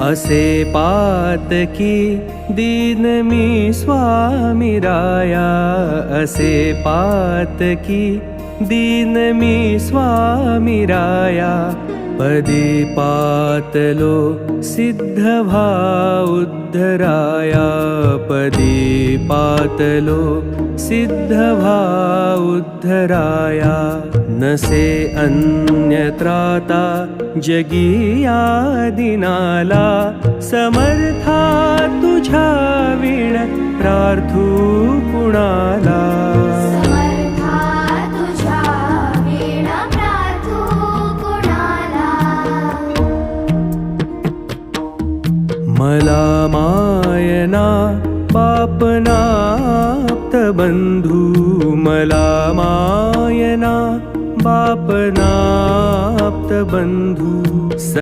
असे पातकी दीन मी स्वामी राया, असे पातकी दीन मी स्वामी राया। पदी पातलो सिद्ध भा उद्धराया, पदी पातलो सिद्ध भा उद्धराया। नसे अन्यत्राता जगिया दिनाला, समर्था तुझ्या विण प्रार्थू कुणाला। मला मायना बापनाप्त बंधू, मला मायना बापनाप्त बंधू।